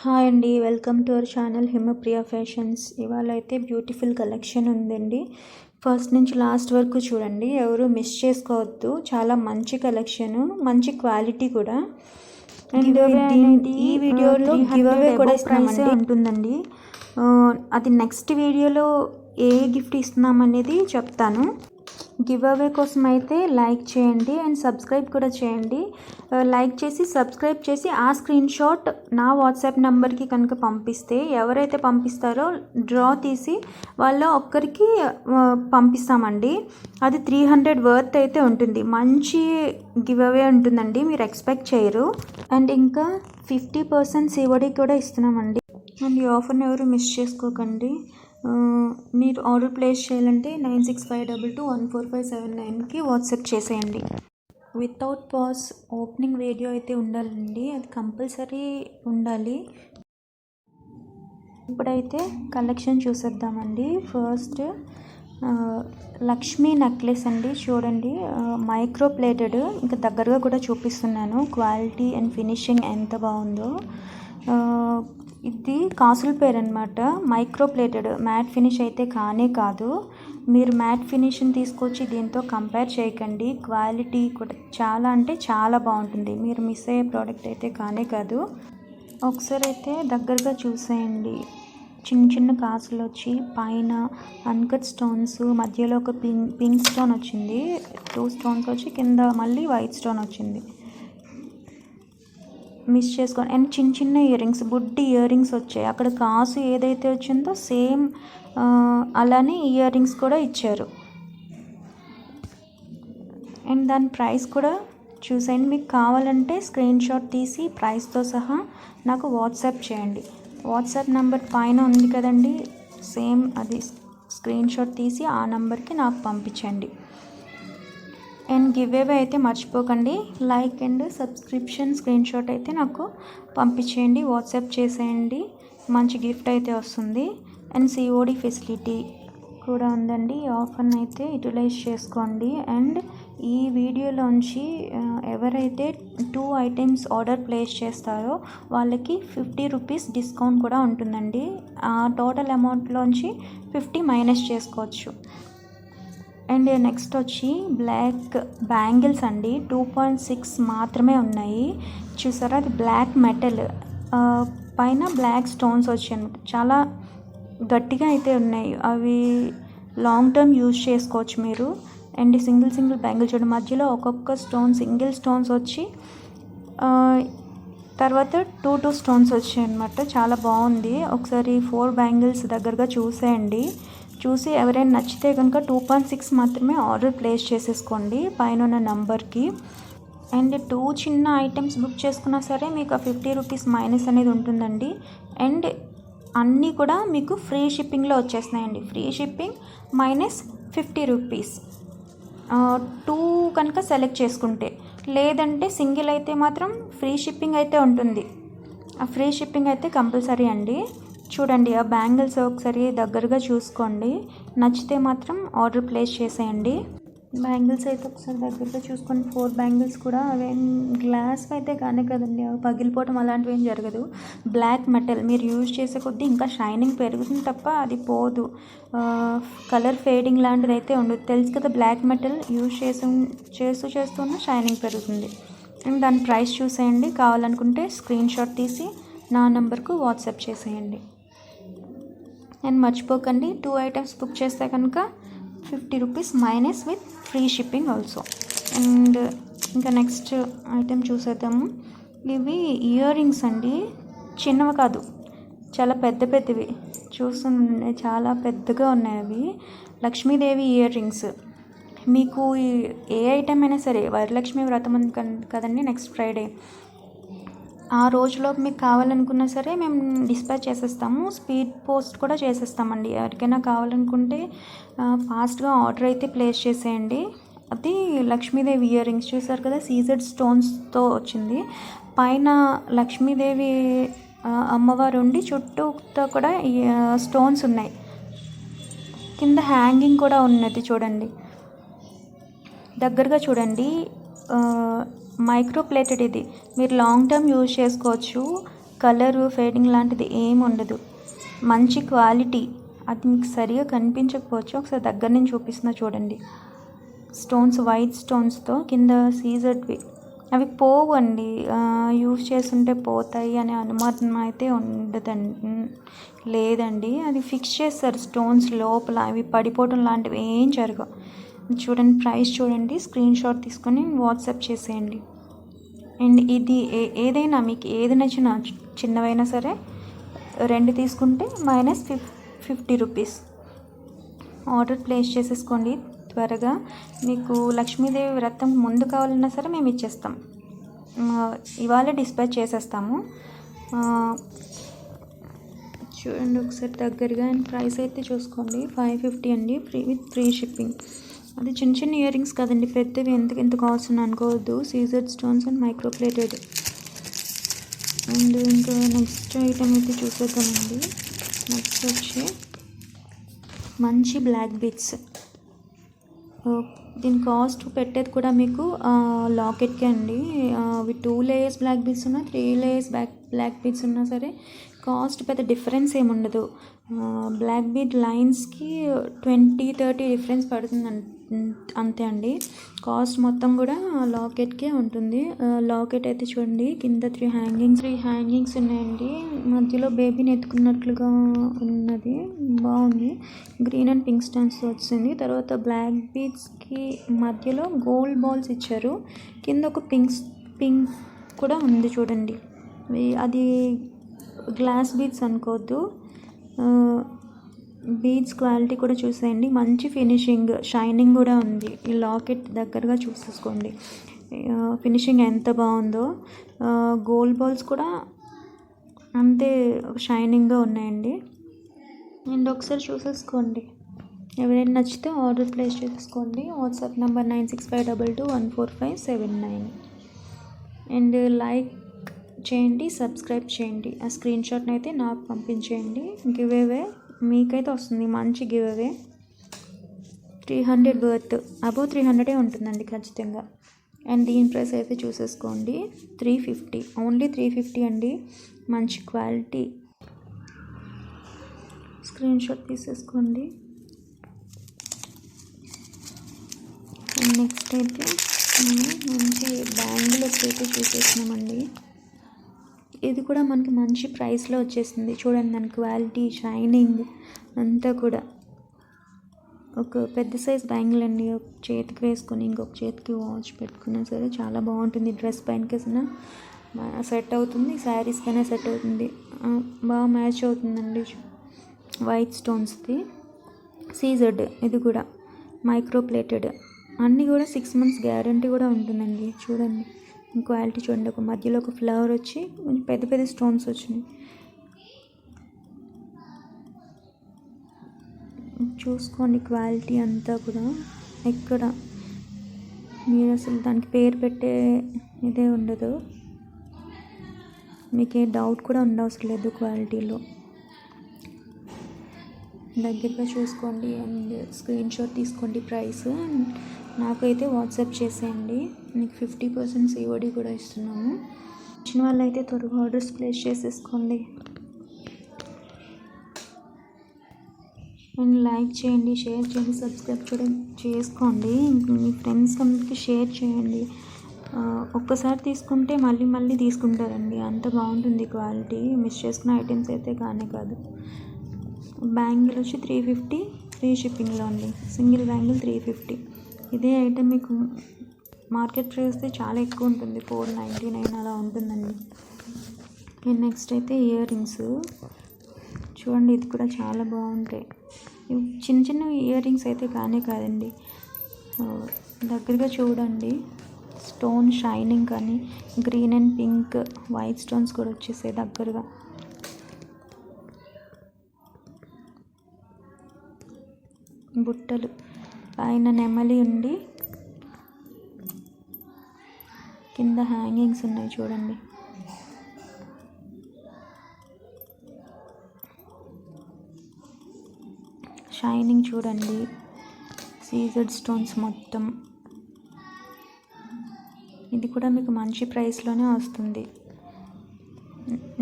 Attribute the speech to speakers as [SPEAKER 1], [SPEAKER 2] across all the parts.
[SPEAKER 1] Hi అండి, welcome to our channel Himapriya fashions. ఇవాళ అయితే బ్యూటిఫుల్ కలెక్షన్ ఉందండి. ఫస్ట్ నుంచి లాస్ట్ వరకు చూడండి, ఎవరు మిస్ చేసుకోవద్దు. చాలా మంచి కలెక్షను, మంచి క్వాలిటీ కూడా. అండ్ ఈ వీడియోలో గివ్ అవే కూడా ప్రైస్ ఉంటుందండి. అది నెక్స్ట్ వీడియోలో ఏ గిఫ్ట్ ఇస్తున్నామనేది చెప్తాను. గివ్ అవే కోసం అయితే లైక్ చేయండి అండ్ సబ్స్క్రైబ్ కూడా చేయండి. లైక్ చేసి సబ్స్క్రైబ్ చేసి ఆ స్క్రీన్ షాట్ నా వాట్సాప్ నెంబర్కి కనుక పంపిస్తే, ఎవరైతే పంపిస్తారో డ్రా తీసి వాళ్ళ ఒక్కరికి పంపిస్తామండి. అది 300 వర్త్ అయితే ఉంటుంది. మంచి గివ్ అవే ఉంటుందండి, మీరు ఎక్స్పెక్ట్ చేయరు. అండ్ ఇంకా 50% COD కూడా ఇస్తున్నామండి. అండ్ ఈ ఆఫర్ని ఎవరు మిస్ చేసుకోకండి. మీరు ఆర్డర్ ప్లేస్ చేయాలంటే 9652214579కి వాట్సాప్ చేసేయండి. వితౌట్ పాజ్ ఓపెనింగ్ వీడియో అయితే ఉండాలండి, అది కంపల్సరీ ఉండాలి. ఇప్పుడైతే కలెక్షన్ చూసేద్దామండి. ఫస్ట్ లక్ష్మీ నెక్లెస్ అండి, చూడండి. మైక్రో ప్లేటెడ్, ఇంకా దగ్గరగా కూడా చూపిస్తున్నాను. క్వాలిటీ అండ్ ఫినిషింగ్ ఎంత బాగుందో. ఇది కాసుల పేరు అనమాట. మైక్రో ప్లేటెడ్, మ్యాట్ ఫినిష్ అయితే కానే కాదు. మీరు మ్యాట్ ఫినిష్ని తీసుకొచ్చి దీంతో కంపేర్ చేయకండి. క్వాలిటీ కూడా చాలా అంటే చాలా బాగుంటుంది. మీరు మిస్ అయ్యే ప్రోడక్ట్ అయితే కానే కాదు. ఒకసారి అయితే దగ్గరగా చూసేయండి. చిన్న చిన్న కాసులు వచ్చి పైన అన్కట్ స్టోన్స్, మధ్యలో ఒక పింక్ స్టోన్ వచ్చింది, 2 స్టోన్స్ వచ్చి కింద మళ్ళీ వైట్ స్టోన్ వచ్చింది. మిస్ చేసుకోండి. అండ్ చిన్న చిన్న ఇయర్ రింగ్స్, బుడ్డి ఇయర్ రింగ్స్ వచ్చాయి. అక్కడ కాసు ఏదైతే వచ్చిందో సేమ్ అలానే ఇయర్ రింగ్స్ కూడా ఇచ్చారు. అండ్ దాని ప్రైస్ కూడా చూసేయండి. మీకు కావాలంటే స్క్రీన్ షాట్ తీసి ప్రైస్తో సహా నాకు వాట్సాప్ చేయండి. వాట్సాప్ నెంబర్ పైన ఉంది కదండి, సేమ్ అది స్క్రీన్ షాట్ తీసి ఆ నెంబర్కి నాకు పంపించండి. అండ్ గివ్ అవే అయితే మర్చిపోకండి. Like and subscription screen shot అయితే నాకు పంపించేయండి, వాట్సాప్ చేసేయండి. మంచి గిఫ్ట్ అయితే వస్తుంది. అండ్ COD ఫెసిలిటీ కూడా ఉందండి. ఈ ఆఫర్ని అయితే యూటిలైజ్ చేసుకోండి. అండ్ ఈ వీడియోలోంచి ఎవరైతే 2 ఐటమ్స్ ఆర్డర్ ప్లేస్ చేస్తారో వాళ్ళకి 50 రూపీస్ డిస్కౌంట్ కూడా ఉంటుందండి. ఆ టోటల్ అమౌంట్లోంచి 50 మైనస్ చేసుకోవచ్చు. అండ్ నెక్స్ట్ వచ్చి బ్లాక్ బ్యాంగిల్స్ అండి. 2.6 మాత్రమే ఉన్నాయి. చూసారా, అది బ్లాక్ మెటల్, పైన బ్లాక్ స్టోన్స్ వచ్చాయి. చాలా గట్టిగా అయితే ఉన్నాయి. అవి లాంగ్ టర్మ్ యూజ్ చేసుకోవచ్చు మీరు. అండ్ సింగిల్ బ్యాంగిల్ చూడండి, మధ్యలో ఒక్కొక్క స్టోన్ సింగిల్ స్టోన్స్ వచ్చి తర్వాత 2 స్టోన్స్ వచ్చాయి అన్నమాట. చాలా బాగుంది. ఒకసారి 4 బ్యాంగిల్స్ దగ్గరగా చూసేయండి. చూసి ఎవరైనా నచ్చితే కనుక 2.6 మాత్రమే ఆర్డర్ ప్లేస్ చేసేసుకోండి పైన ఉన్న నంబర్కి. అండ్ 2 చిన్న ఐటమ్స్ బుక్ చేసుకున్నా సరే మీకు 50 రూపీస్ మైనస్ అనేది ఉంటుందండి. అండ్ అన్నీ కూడా మీకు ఫ్రీ షిప్పింగ్లో వచ్చేస్తున్నాయండి. Free shipping minus 50 rupees. 2 కనుక సెలెక్ట్ చేసుకుంటే, లేదంటే సింగిల్ అయితే మాత్రం ఫ్రీ షిప్పింగ్ అయితే ఉంటుంది. ఆ ఫ్రీ షిప్పింగ్ అయితే కంపల్సరీ అండి. చూడండి, ఆ బ్యాంగిల్స్ ఒకసారి దగ్గరగా చూసుకోండి. నచ్చితే మాత్రం ఆర్డర్ ప్లేస్ చేసేయండి. బ్యాంగిల్స్ అయితే ఒకసారి దగ్గరగా చూసుకోండి. 4 బ్యాంగిల్స్ కూడా అవేం గ్లాస్ అయితే కానీ కదండి, అవి పగిలిపోవటం అలాంటివి ఏం జరగదు. బ్లాక్ మెటల్, మీరు యూజ్ చేసే కొద్దీ ఇంకా షైనింగ్ పెరుగుతుంది తప్ప అది పోదు. కలర్ ఫేడింగ్ లాంటిది అయితే ఉండదు. తెలుసు కదా, బ్లాక్ మెటల్ యూజ్ చేస్తున్న షైనింగ్ పెరుగుతుంది. అండ్ దాని ప్రైస్ చూసేయండి. కావాలనుకుంటే స్క్రీన్ షాట్ తీసి నా నెంబర్కు వాట్సాప్ చేసేయండి. అండ్ మర్చిపోకండి, 2 ఐటమ్స్ బుక్ చేస్తే కనుక 50 rupees minus with free shipping also. And ఇంకా నెక్స్ట్ ఐటమ్ చూసేద్దాము. ఇవి ఇయర్ రింగ్స్ అండి, చిన్నవి కాదు, చాలా పెద్దవి. చూస్తుండే చాలా పెద్దగా ఉన్నాయి. అవి లక్ష్మీదేవి ఇయర్ రింగ్స్. మీకు ఏ ఐటమ్ అయినా సరే, వరలక్ష్మి వ్రతం ఉంది కదండి నెక్స్ట్ ఫ్రైడే, ఆ రోజులోపు మీకు కావాలనుకున్నా సరే మేము డిస్పాచ్ చేసేస్తాము. స్పీడ్ పోస్ట్ కూడా చేసేస్తామండి. ఎవరికైనా కావాలనుకుంటే ఫాస్ట్గా ఆర్డర్ అయితే ప్లేస్ చేసేయండి. అది లక్ష్మీదేవి ఇయర్ రింగ్స్ చూసారు కదా, సీజెడ్ స్టోన్స్తో వచ్చింది. పైన లక్ష్మీదేవి అమ్మవారు ఉండి చుట్టూతో కూడా స్టోన్స్ ఉన్నాయి. కింద హ్యాంగింగ్ కూడా ఉన్నది చూడండి, దగ్గరగా చూడండి. మైక్రో ప్లేటెడ్, ఇది మీరు లాంగ్ టర్మ్ యూజ్ చేసుకోవచ్చు. కలరు ఫేడింగ్ లాంటిది ఏమి ఉండదు. మంచి క్వాలిటీ. అది మీకు సరిగా కనిపించకపోవచ్చు, ఒకసారి దగ్గర నుంచి చూపిస్తున్నా చూడండి. స్టోన్స్ వైట్ స్టోన్స్తో కింద సీజర్డ్వి. అవి పోవు అండి, యూజ్ చేస్తుంటే పోతాయి అనే అనుమానం అయితే లేదండి. అది ఫిక్స్ చేస్తారు స్టోన్స్ లోపల, అవి పడిపోవడం లాంటివి ఏం జరగవు. చూడండి, ప్రైస్ చూడండి, స్క్రీన్ షాట్ తీసుకొని వాట్సాప్ చేసేయండి. అండ్ ఇది ఏదైనా మీకు ఏది నచ్చినా, చిన్నవైనా సరే 2 తీసుకుంటే -50 రూపీస్. ఆర్డర్ ప్లేస్ చేసేసుకోండి త్వరగా. మీకు లక్ష్మీదేవి వ్రతం ముందు కావాలన్నా సరే మేము ఇచ్చేస్తాం, ఇవాళ డిస్పాచ్ చేసేస్తాము. చూడండి ఒకసారి దగ్గరగా. అండ్ ప్రైస్ అయితే చూసుకోండి, 550 అండి, ఫ్రీ షిప్పింగ్. అది చిన్న చిన్న ఇయర్ రింగ్స్ కదండి, పెద్దవి ఎంత కాస్ట్ అని అనుకోవద్దు. సీజర్డ్ స్టోన్స్ అండ్ మైక్రోప్లేటెడ్. అండ్ ఇంకా నెక్స్ట్ ఐటమ్ అయితే చూసేద్దామండి. నెక్స్ట్ వచ్చి మంచి బ్లాక్ బీడ్స్. దీని కాస్ట్ పెట్టేది కూడా మీకు లాకెట్కే అండి. అవి 2 లేయర్స్ బ్లాక్ బీడ్స్ ఉన్నా, 3 లేయర్స్ బ్లాక్ బీడ్స్ ఉన్నా సరే కాస్ట్ పెద్ద డిఫరెన్స్ ఏమి ఉండదు. బ్లాక్ బీడ్ లైన్స్కి 20-30 డిఫరెన్స్ పడుతుంది అంతే అండి. కాస్ట్ మొత్తం కూడా లాకెట్కే ఉంటుంది. లాకెట్ అయితే చూడండి, కింద 3 హ్యాంగింగ్స్ ఉన్నాయండి. మధ్యలో బేబీని ఎత్తుకున్నట్లుగా ఉన్నది, బాగుంది. గ్రీన్ అండ్ పింక్ స్టోన్స్ వచ్చింది. తర్వాత బ్లాక్ బీడ్స్కి మధ్యలో గోల్డ్ బాల్స్ ఇచ్చారు. కింద ఒక పింక్ కూడా ఉంది చూడండి. అది గ్లాస్ బీడ్స్ అనుకోవద్దు. బీడ్స్ క్వాలిటీ కూడా చూసేయండి, మంచి ఫినిషింగ్, షైనింగ్ కూడా ఉంది. ఈ లాకెట్ దగ్గరగా చూసేసుకోండి, ఫినిషింగ్ ఎంత బాగుందో. గోల్డ్ బాల్స్ కూడా అంతే షైనింగ్గా ఉన్నాయండి. అండ్ ఒకసారి చూసేసుకోండి, ఎవరైనా నచ్చితే ఆర్డర్ ప్లేస్ చేసేసుకోండి. WhatsApp number 9652214579. అండ్ లైక్ చేయండి, సబ్స్క్రైబ్ చేయండి. ఆ స్క్రీన్ షాట్ని అయితే నాకు పంపించేయండి. గివ్ అవే మీకైతే వస్తుంది, మంచి గివ్ అవే. 300 వర్త్, అబోవ్ 300 ఉంటుందండి ఖచ్చితంగా. అండ్ దీని ప్రైస్ అయితే చూసేసుకోండి, 350, ఓన్లీ 350 అండి. మంచి క్వాలిటీ. స్క్రీన్ షాట్ తీసేసుకోండి. అండ్ నెక్స్ట్ అయితే మంచి బ్యాంగిల్స్ అయితే చూసేసినామండి. ఇది కూడా మనకి మంచి ప్రైస్లో వచ్చేసింది. చూడండి దాని క్వాలిటీ, షైనింగ్ అంతా కూడా. ఒక పెద్ద సైజ్ బ్యాంగిల్ అండి, ఒక చేతికి వేసుకొని ఇంకొక చేతికి వాచ్ పెట్టుకున్నా సరే చాలా బాగుంటుంది. డ్రెస్ పైనకైనా సెట్ అవుతుంది, శారీస్కైనా సెట్ అవుతుంది, బాగా మ్యాచ్ అవుతుందండి. వైట్ స్టోన్స్ది, సీజర్డ్, ఇది కూడా మైక్రోప్లేటెడ్. అన్నీ కూడా 6 months గ్యారంటీ కూడా ఉంటుందండి. చూడండి క్వాలిటీ చూడండి, ఒక మధ్యలో ఒక ఫ్లవర్ వచ్చి కొంచెం పెద్ద స్టోన్స్ వచ్చినాయి. చూసుకోండి క్వాలిటీ అంతా కూడా. ఎక్కడ మీరు అసలు దానికి పేరు పెట్టే ఇదే ఉండదు, మీకే డౌట్ కూడా ఉండవసరం లేదు క్వాలిటీలో. దగ్గరగా చూసుకోండి అండ్ స్క్రీన్ షాట్ తీసుకోండి ప్రైస్. నాకైతే వాట్సాప్ చేసేయండి, మీకు 50% COD కూడా ఇస్తున్నాము. వచ్చిన వాళ్ళైతే త్వరగా ఆర్డర్స్ ప్లేస్ చేసేసుకోండి. అండ్ లైక్ చేయండి, షేర్ చేయండి, సబ్స్క్రైబ్ చేసుకోండి. మీ ఫ్రెండ్స్ అందరికి షేర్ చేయండి. ఒక్కసారి తీసుకుంటే మళ్ళీ తీసుకుంటారండి, అంత బాగుంటుంది క్వాలిటీ. మిస్ చేసుకున్న ఐటమ్స్ అయితే కానే కాదు. బ్యాంగిల్ వచ్చి 350, ఫ్రీ షిప్పింగ్లో అండి. Single bangle 350. ఇదే ఐటమ్ మీకు మార్కెట్ ప్రైస్ చాలా ఎక్కువ ఉంటుంది, 499 అలా ఉంటుందండి. నెక్స్ట్ అయితే ఇయర్ రింగ్స్ చూడండి, ఇది కూడా చాలా బాగుంటాయి. చిన్న ఇయర్ రింగ్స్ అయితే కాదండి, దగ్గరగా చూడండి. స్టోన్ షైనింగ్ కానీ, green and pink white stones కూడా వచ్చేసాయి దగ్గరగా. బుట్టలు పైన నెమలి ఉండి కింద హ్యాంగింగ్స్ ఉన్నాయి చూడండి. షైనింగ్ చూడండి, సీజర్డ్ స్టోన్స్ మొత్తం. ఇది కూడా మీకు మంచి ప్రైస్లోనే వస్తుంది.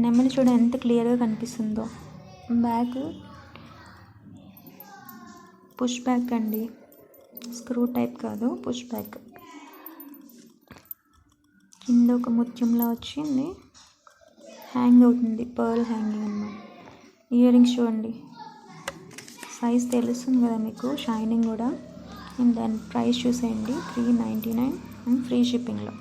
[SPEAKER 1] నెమలి చూడ ఎంత క్లియర్గా కనిపిస్తుందో. బ్యాగ్ పుష్ బ్యాక్ అండి, స్క్రూ టైప్ కాదు, పుష్ బ్యాక్. కింద ఒక ముత్యంలా వచ్చింది, హ్యాంగ్ అవుతుంది, పర్ల్ హ్యాంగింగ్ అన్నమాట. ఇయర్ రింగ్స్ చూడండి, సైజ్ తెలుస్తుంది కదా మీకు, షైనింగ్ కూడా. అండ్ దాని ప్రైస్ చూసేయండి, 399 అండ్ ఫ్రీ షిప్పింగ్లో.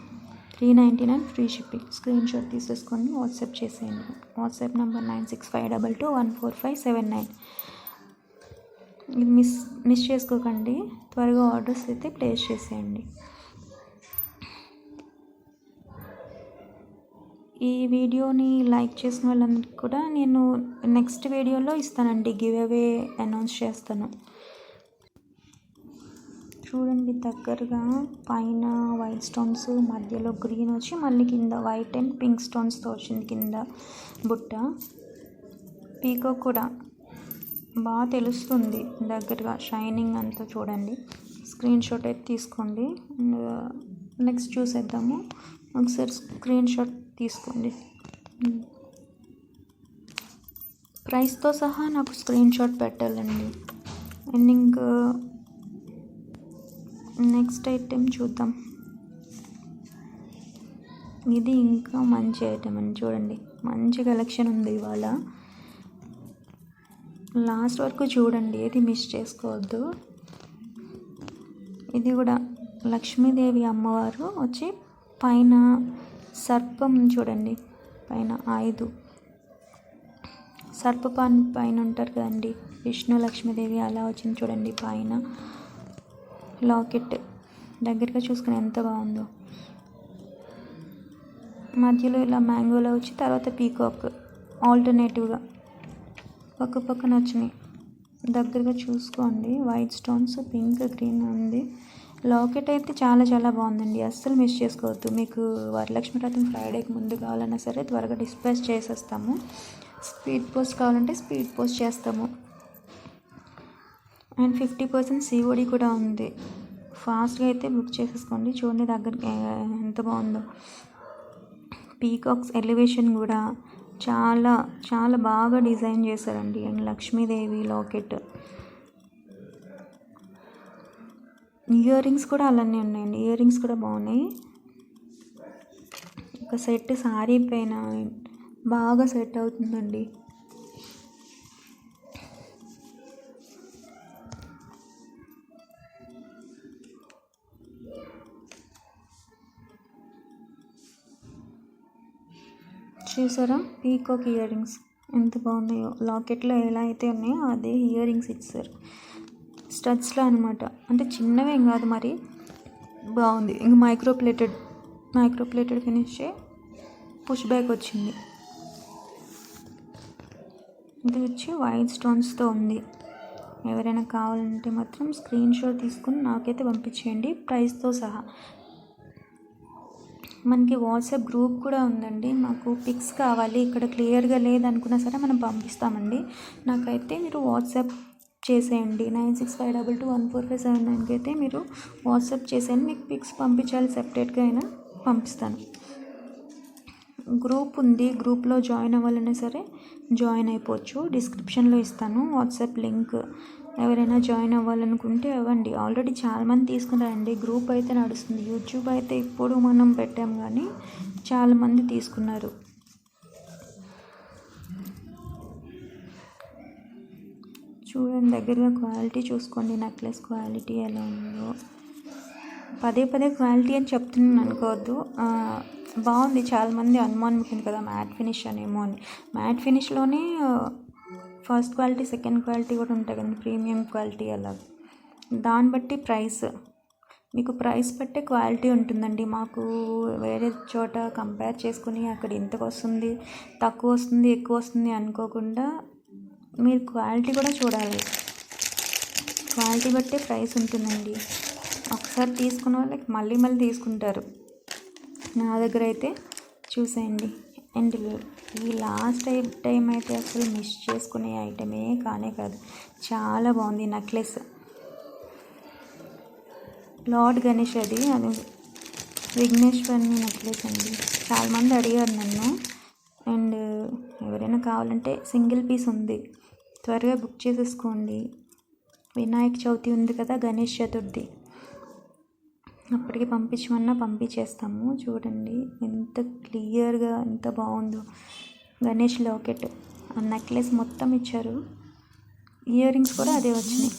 [SPEAKER 1] 399 ఫ్రీ షిప్పింగ్. స్క్రీన్ షాట్ తీసేసుకొని వాట్సాప్ చేసేయండి. WhatsApp number 9652214579. ఇది మిస్ చేసుకోకండి, త్వరగా ఆర్డర్స్ అయితే ప్లేస్ చేసేయండి. ఈ వీడియోని లైక్ చేసిన వాళ్ళందరికీ కూడా నేను నెక్స్ట్ వీడియోలో ఇస్తానండి, గివ్ అవే అనౌన్స్ చేస్తాను. చూడండి దగ్గరగా, పైన వైట్ స్టోన్స్, మధ్యలో గ్రీన్ వచ్చి మళ్ళీ కింద వైట్ అండ్ పింక్ స్టోన్స్తో వచ్చింది కింద బుట్ట. పీకాక్ కూడా బాగా తెలుస్తుంది దగ్గరగా, షైనింగ్ అంతా చూడండి. స్క్రీన్ షాట్ అయితే తీసుకోండి. నెక్స్ట్ చూసేద్దాము. ఒకసారి స్క్రీన్ షాట్ తీసుకోండి, ప్రైస్తో సహా నాకు స్క్రీన్ షాట్ పెట్టాలండి. అండ్ ఇంకా నెక్స్ట్ ఐటెం చూద్దాం. ఇది ఇంకా మంచి ఐటెం అండి, చూడండి మంచి కలెక్షన్ ఉంది ఇవాళ. లాస్ట్ వరకు చూడండి, ఏది మిస్ చేసుకోవద్దు. ఇది కూడా లక్ష్మీదేవి అమ్మవారు వచ్చి పైన సర్పం చూడండి, పైన 5 సర్పపాన్ పైన ఉంటారు కదండి, విష్ణు లక్ష్మీదేవి అలా వచ్చింది చూడండి. పైన లాకెట్ దగ్గరగా చూసుకుని ఎంత బాగుందో. మధ్యలో ఇలా మ్యాంగోలో వచ్చి తర్వాత పీకాక్ ఆల్టర్నేటివ్గా పక్క పక్కన వచ్చినాయి. దగ్గరగా చూసుకోండి, వైట్ స్టోన్స్, పింక్, గ్రీన్ ఉంది. లాకెట్ అయితే చాలా చాలా బాగుందండి, అస్సలు మిస్ చేసుకోవద్దు. మీకు వరలక్ష్మి వ్రతం ఫ్రైడేకి ముందు కావాలన్నా సరే త్వరగా డిస్పాచ్ చేసేస్తాము. స్పీడ్ పోస్ట్ కావాలంటే స్పీడ్ పోస్ట్ చేస్తాము. అండ్ 50% COD కూడా ఉంది, ఫాస్ట్గా అయితే బుక్ చేసేసుకోండి. చూడండి దగ్గర ఎంత బాగుందో. పీకాక్స్ ఎలివేషన్ కూడా చాలా చాలా బాగా డిజైన్ చేశారండి. And Lakshmidevi locket, ear rings కూడా అలానే ఉన్నాయండి, ఇయర్ రింగ్స్ కూడా బాగున్నాయి. ఒక సెట్ సారీ పైన బాగా సెట్ అవుతుందండి. చూసారా పీకాక్ ఇయర్ రింగ్స్ ఎంత బాగున్నాయో. లాకెట్లో ఎలా అయితే ఉన్నాయో అదే ఇయర్ రింగ్స్ ఇచ్చారు, స్టడ్స్లో అనమాట. అంటే చిన్నవేం కాదు, మరి బాగుంది. ఇంక మైక్రోప్లేటెడ్ ఫినిష్, పుష్ బ్యాక్ వచ్చింది. ఇది వచ్చి వైట్ స్టోన్స్తో ఉంది. ఎవరైనా కావాలంటే మాత్రం స్క్రీన్ షాట్ తీసుకుని నాకైతే పంపించేయండి, ప్రైస్తో సహా. మనకి వాట్సాప్ గ్రూప్ కూడా ఉందండి. మాకు పిక్స్ కావాలి, ఇక్కడ క్లియర్గా లేదనుకున్నా సరే మనం పంపిస్తామండి. నాకైతే మీరు వాట్సాప్ చేసేయండి, 9652214579కి అయితే మీరు వాట్సాప్ చేసేయండి. మీకు పిక్స్ పంపించాలి, సెపరేట్గా అయినా పంపిస్తాను. గ్రూప్ ఉంది, గ్రూప్లో జాయిన్ అవ్వాలన్నా సరే జాయిన్ అయిపోవచ్చు. డిస్క్రిప్షన్లో ఇస్తాను వాట్సాప్ లింక్. ఎవరైనా జాయిన్ అవ్వాలనుకుంటే అవ్వండి. ఆల్రెడీ చాలామంది తీసుకున్నారండి, గ్రూప్ అయితే నడుస్తుంది. యూట్యూబ్ అయితే ఇప్పుడు మనం పెట్టాం కానీ చాలామంది తీసుకున్నారు. చూడండి దగ్గరగా క్వాలిటీ చూసుకోండి, నెక్లెస్ క్వాలిటీ ఎలా ఉందో. పదే క్వాలిటీ అని చెప్తున్నాను అనుకోవద్దు, బాగుంది. చాలామంది అనుమానం ఉంటుంది కదా మ్యాట్ ఫినిష్ అనేమో అని. మ్యాట్ ఫినిష్లోనే ఫస్ట్ క్వాలిటీ, సెకండ్ క్వాలిటీ కూడా ఉంటాయి కదండి, ప్రీమియం క్వాలిటీ అలా. దాన్ని బట్టి ప్రైస్, మీకు ప్రైస్ బట్టే క్వాలిటీ ఉంటుందండి. మాకు వేరే చోట కంపేర్ చేసుకుని అక్కడ ఇంతకు వస్తుంది, తక్కువ వస్తుంది, ఎక్కువ వస్తుంది అనుకోకుండా మీరు క్వాలిటీ కూడా చూడాలి. క్వాలిటీ బట్టే ప్రైస్ ఉంటుందండి. ఒకసారి తీసుకున్న వాళ్ళకి మళ్ళీ తీసుకుంటారు. నా దగ్గర అయితే చూసేయండి. అండ్ ఈ లాస్ట్ టైం అయితే అసలు మిస్ చేసుకునే ఐటమే కానే కాదు, చాలా బాగుంది. నెక్లెస్ లార్డ్ గణేష్, అది విఘ్నేశ్వరుని నెక్లెస్ అండి. చాలామంది అడిగారు నన్ను, అండ్ ఎవరైనా కావాలంటే సింగిల్ పీస్ ఉంది, త్వరగా బుక్ చేసేసుకోండి. వినాయక చవితి ఉంది కదా, గణేష్ చతుర్థి, అప్పటికి పంపించమన్నా పంపించేస్తాము. చూడండి ఎంత క్లియర్గా ఎంత బాగుందో. గణేష్ లాకెట్, ఆ నెక్లెస్ మొత్తం ఇచ్చారు. ఇయర్ రింగ్స్ కూడా అదే వచ్చినాయి.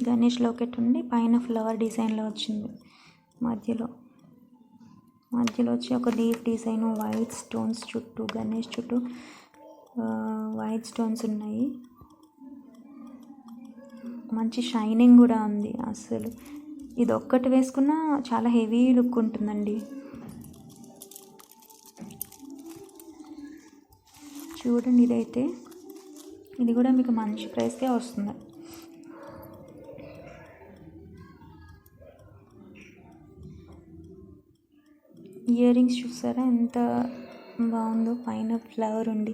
[SPEAKER 1] గణేష్ లాకెట్ ఉండి పైన ఫ్లవర్ డిజైన్లో వచ్చింది. మధ్యలో వచ్చి ఒక లీఫ్ డిజైన్, వైట్ స్టోన్స్ చుట్టూ, గణేష్ చుట్టూ వైట్ స్టోన్స్ ఉన్నాయి. మంచి షైనింగ్ కూడా ఉంది. అసలు ఇది ఒక్కటి వేసుకున్నా చాలా హెవీ లుక్ ఉంటుందండి. చూడండి, ఇది కూడా మీకు మంచి ప్రైస్కే వస్తుంది. ఇయర్ రింగ్స్ చూసారా ఎంత బాగుందో, పైన ఫ్లవర్ ఉండి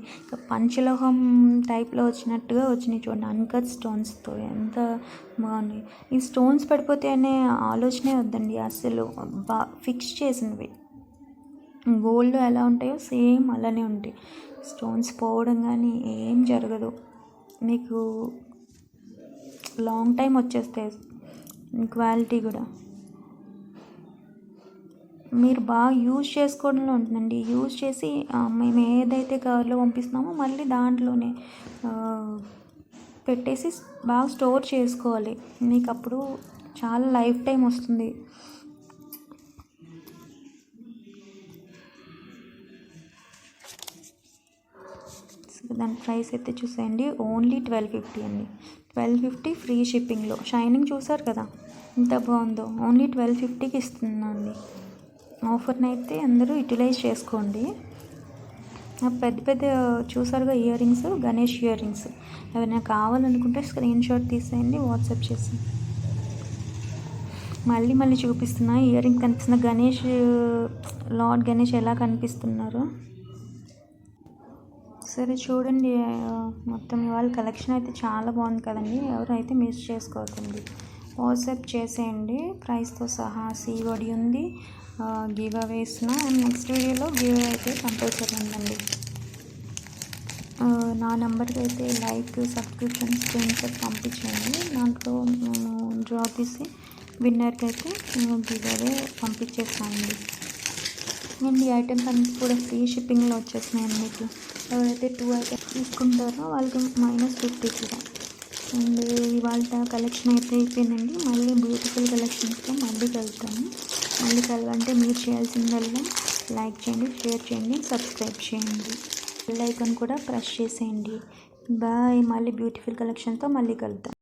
[SPEAKER 1] పంచలోహం టైప్లో వచ్చినట్టుగా వచ్చినాయి. చూడండి, అన్కట్ స్టోన్స్తో ఎంత బాగున్నాయి. ఈ స్టోన్స్ పడిపోతే అనే ఆలోచనే వద్దండి, అసలు ఫిక్స్ చేసినవి. గోల్డ్ ఎలా ఉంటాయో సేమ్ అలానే ఉంటాయి. స్టోన్స్ పోవడం కానీ ఏం జరగదు, మీకు లాంగ్ టైం వచ్చేస్తాయి. క్వాలిటీ కూడా మీరు బాగా యూజ్ చేసుకోవడంలో ఉంటుందండి. యూజ్ చేసి మేము ఏదైతే కవర్లో పంపిస్తున్నామో మళ్ళీ దాంట్లోనే పెట్టేసి బాగా స్టోర్ చేసుకోవాలి. మీకు అప్పుడు చాలా లైఫ్ టైం వస్తుంది. దాని ప్రైస్ అయితే చూసేయండి, ఓన్లీ 1250 అండి. 1250 ఫ్రీ షిప్పింగ్లో. షైనింగ్ చూసారు కదా ఎంత బాగుందో, ఓన్లీ 1250కి ఇస్తున్నాండి. ఆఫర్ని అయితే అందరూ యూటిలైజ్ చేసుకోండి. పెద్ద చూసారుగా ear rings, Ganesh ear rings. ఎవరైనా కావాలనుకుంటే స్క్రీన్ షాట్ తీసేయండి, వాట్సాప్ చేసి. మళ్ళీ చూపిస్తున్నా. ఇయర్ రింగ్ కనిపిస్తున్న గణేష్, లార్డ్ గణేష్ ఎలా కనిపిస్తున్నారు. సరే చూడండి, మొత్తం ఇవాళ కలెక్షన్ అయితే చాలా బాగుంది కదండి. ఎవరైతే మిస్ చేసుకోవద్దండి, వాట్సాప్ చేసేయండి ప్రైస్తో సహా. COD ఉంది, గివ్ అవే ఇస్తున్నా. అండ్ నెక్స్ట్ వీడియోలో గివ్ అవే అయితే కంపల్సరీ ఉందండి. నా నెంబర్కి అయితే లైక్, సబ్స్క్రిప్షన్, స్క్రీన్ షాట్ పంపించండి. దాంట్లో నేను డ్రా తీసి విన్నర్కి అయితే నేను గివ్ అవే పంపించేస్తానండి. అండ్ ఈ ఐటమ్స్ అన్నీ కూడా ఫ్రీ షిప్పింగ్లో వచ్చేస్తున్నాయండి. మీకు ఎవరైతే 2 ఐటమ్స్ తీసుకుంటారో వాళ్ళకి -50 కూడా. అండ్ ఇవాళ కలెక్షన్ అయితే అయిపోయిందండి. మళ్ళీ బ్యూటిఫుల్ కలెక్షన్స్తో మళ్ళీ కలుగుతాము. మళ్ళీ కలవాలంటే మీరు చేయాల్సిందల్లా లైక్ చేయండి, షేర్ చేయండి, సబ్స్క్రైబ్ చేయండి, బెల్ ఐకాన్ కూడా ప్రెస్ చేసేయండి. బాయ్. మళ్ళీ బ్యూటిఫుల్ కలెక్షన్తో మళ్ళీ కలుద్దాం.